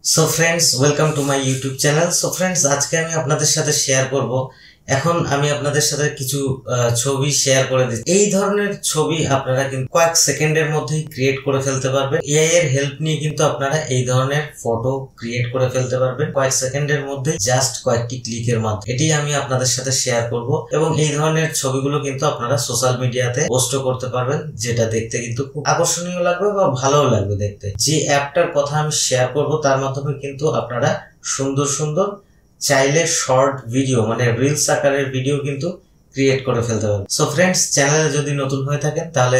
So friends, welcome to my YouTube channel. So friends, আজকে আমি আপনাদের সাথে শেয়ার করব, এখন আমি আপনাদের সাথে কিছু ছবি শেয়ার করে দিচ্ছি। এই ধরনের ছবি আপনারা কিন্তু কয়েক সেকেন্ডের মধ্যেই ক্রিয়েট করে ফেলতে পারবেন। এআই এর হেল্প নিয়ে কিন্তু আপনারা এই ধরনের ফটো ক্রিয়েট করে ফেলতে পারবেন কয়েক সেকেন্ডের মধ্যে, জাস্ট কয়েকটি ক্লিকের মাধ্যমে। এটি আমি আপনাদের সাথে শেয়ার করব এবং এই ধরনের ছবিগুলো কিন্তু আপনারা সোশ্যাল মিডিয়াতে পোস্ট করতে পারবেন, যেটা দেখতে কিন্তু খুব আকর্ষণীয় লাগবে বা ভালোও লাগবে দেখতে। যে অ্যাপটার কথা আমি শেয়ার করব তার মাধ্যমে কিন্তু আপনারা সুন্দর সুন্দর চাইলে শর্ট ভিডিও মানে রিলস আকারের ভিডিও কিন্তু ক্রিয়েট করে ফেলতে পারবেন। সো ফ্রেন্ডস, চ্যানেলে যদি নতুন হয়ে থাকেন তাহলে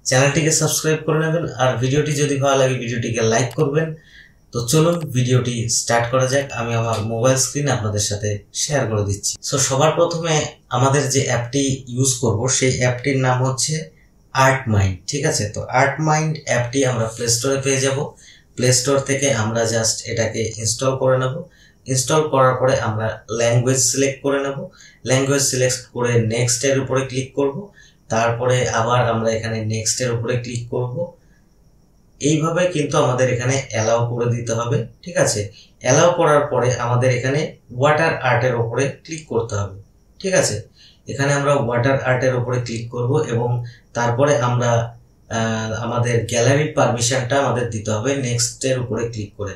চ্যানেলটিকে সাবস্ক্রাইব করে নেবেন, আর ভিডিওটি যদি ভালো লাগে ভিডিওটিকে লাইক করবেন। তো চলুন ভিডিওটি স্টার্ট করা যাক। আমি আমার মোবাইল স্ক্রিন আপনাদের সাথে শেয়ার করে দিচ্ছি। সো সবার প্রথমে আমাদের যে অ্যাপটি ইউজ করব সেই অ্যাপটির নাম হচ্ছে আর্টমাইন্ড। ঠিক আছে, তো আর্টমাইন্ড অ্যাপটি আমরা প্লে স্টোরে পেয়ে যাব। প্লে স্টোর থেকে আমরা জাস্ট এটাকে ইনস্টল করে নেব। ইনস্টল করার পরে আমরা ল্যাঙ্গুয়েজ সিলেক্ট করে নেব। ল্যাঙ্গুয়েজ সিলেক্ট করে নেক্সট এর উপরে ক্লিক করব। তারপরে আবার আমরা এখানে নেক্সট এর উপরে ক্লিক করব। এইভাবে কিন্তু আমাদের এখানে অ্যালাউ করে দিতে হবে। ঠিক আছে, অ্যালাউ করার পরে আমাদের এখানে ওয়াটার আর্টের উপরে ক্লিক করতে হবে। ঠিক আছে, এখানে আমরা ওয়াটার আর্টের উপরে ক্লিক করব এবং তারপরে আমরা আমাদের গ্যালারির পারমিশনটা আমাদের দিতে হবে নেক্সট এর উপরে ক্লিক করে।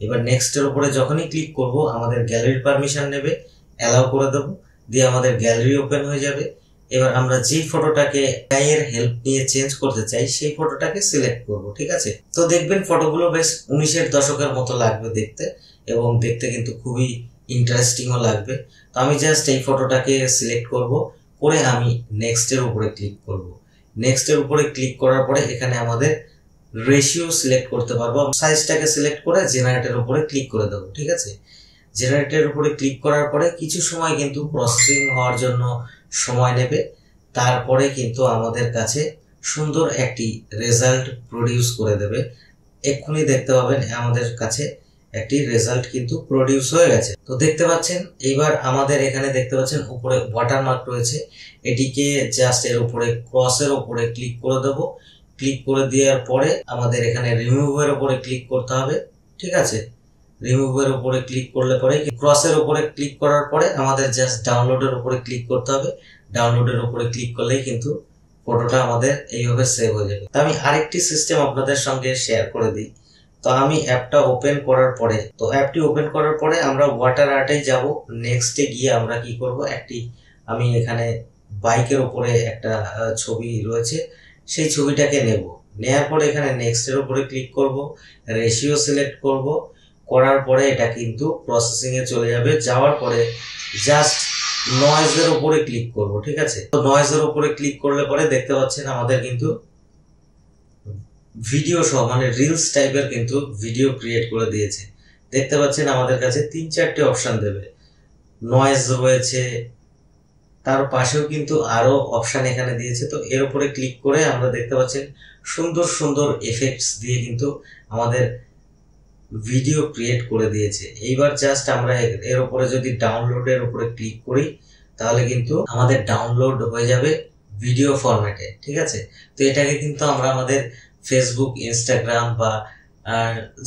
এবার নেক্সট এর উপরে যখনই ক্লিক করব আমাদের গ্যালারির পারমিশন নেবে, অ্যালাউ করে দেব, দিয়ে আমাদের গ্যালারি ওপেন হয়ে যাবে। এবার আমরা যে ফটোটাকে এআই এর হেল্প নিয়ে চেঞ্জ করতে চাই সেই ফটোটাকে সিলেক্ট করব। ঠিক আছে, তো দেখবেন ফটোগুলো বেশ 19-এর দশকের মতো লাগবে দেখতে, এবং দেখতে কিন্তু খুবই ইন্টারেস্টিংও লাগবে। তো আমি জাস্ট এই ফটোটাকে সিলেক্ট করব, করে আমি নেক্সট এর উপরে ক্লিক করব। নেক্সট এর উপরে ক্লিক করার পরে এখানে আমাদের রেশিও সিলেক্ট করতে পারবো। সাইজটাকে সিলেক্ট করে জেনারেটের উপরে ক্লিক করে দেবো। ঠিক আছে, জেনারেটের উপরে ক্লিক করার পরে কিছু সময় কিন্তু প্রসেসিং হওয়ার জন্য সময় নেবে। তারপরে কিন্তু আমাদের কাছে সুন্দর একটি রেজাল্ট প্রডিউস করে দেবে। এক্ষুনি দেখতে পাবেন আমাদের কাছে একটি রেজাল্ট কিন্তু প্রডিউস হয়ে গেছে। তো দেখতে পাচ্ছেন, এইবার আমাদের এখানে দেখতে পাচ্ছেন উপরে ওয়াটারমার্ক রয়েছে, এটিকে জাস্ট এর উপরে ক্রসের উপরে ক্লিক করে দেব। ক্লিক করে দেওয়ার পরে আমাদের এখানে রিমুভের উপরে ক্লিক করতে হবে। ঠিক আছে, রিমুভের উপরে ক্লিক করলে পরে ক্রসের উপরে ক্লিক করার পরে আমাদের জাস্ট ডাউনলোডের উপরে ক্লিক করতে হবে। ডাউনলোডের উপরে ক্লিক করলেই কিন্তু ফটোটা আমাদের এইভাবে সেভ হয়ে যাবে। তো আমি আরেকটি সিস্টেম আপনাদের সঙ্গে শেয়ার করে দিই। তো আমি অ্যাপটা ওপেন করার পরে, তো অ্যাপটি ওপেন করার পরে আমরা ওয়াটার আর্টে যাব। নেক্সটে গিয়ে আমরা কি করব, আমি এখানে বাইকের উপরে একটা ছবি রয়েছে, সেই ছবিটাকে নেব। নেয়ার পরে এখানে নেক্সট এর উপরে ক্লিক করব, রেশিও সিলেক্ট করব। করার পরে এটা কিন্তু প্রসেসিং এ চলে যাবে। যাওয়ার পরে জাস্ট নয়েজের উপরে ক্লিক করব। ঠিক আছে, তো নয়েজের উপরে ক্লিক করলে পরে দেখতে পাচ্ছেন আমাদের কিন্তু ভিডিও সহ মানে রিলস টাইপের কিন্তু ভিডিও ক্রিয়েট করে দিয়েছে। দেখতে পাচ্ছেন আমাদের কাছে 3-4টে অপশন দেবে, নয়েজ রয়েছে, তার পাশেও কিন্তু আরো অপশন এখানে দিয়েছে। তো এর উপরে ক্লিক করে আমরা দেখতে পাচ্ছেন সুন্দর সুন্দর এফেক্টস দিয়ে কিন্তু আমাদের ভিডিও ক্রিয়েট করে দিয়েছে। এইবার জাস্ট আমরা এর উপরে যদি ডাউনলোডের উপরে ক্লিক করি তাহলে কিন্তু আমাদের ডাউনলোড হয়ে যাবে ভিডিও ফরম্যাটে। ঠিক আছে, তো এটাকে কিন্তু আমরা আমাদের ফেসবুক, ইনস্টাগ্রাম বা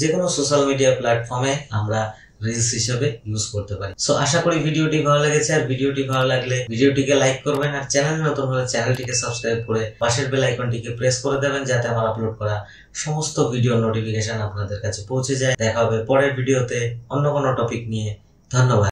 যে কোনো সোশ্যাল মিডিয়া প্ল্যাটফর্মে আমরা রিলস হিসেবে ইউজ করতে পারি। সো আশা করি ভিডিওটি ভালো লেগেছে, আর ভিডিওটি ভালো লাগলে ভিডিওটিকে লাইক করবেন, আর চ্যানেল নতুন হলে চ্যানেলটিকে সাবস্ক্রাইব করে পাশের বেল আইকনটিকে প্রেস করে দেবেন, যাতে আমার আপলোড করা সমস্ত ভিডিও নোটিফিকেশন আপনাদের কাছে পৌঁছে যায়। দেখা হবে পরের ভিডিওতে অন্য কোনো টপিক নিয়ে। ধন্যবাদ।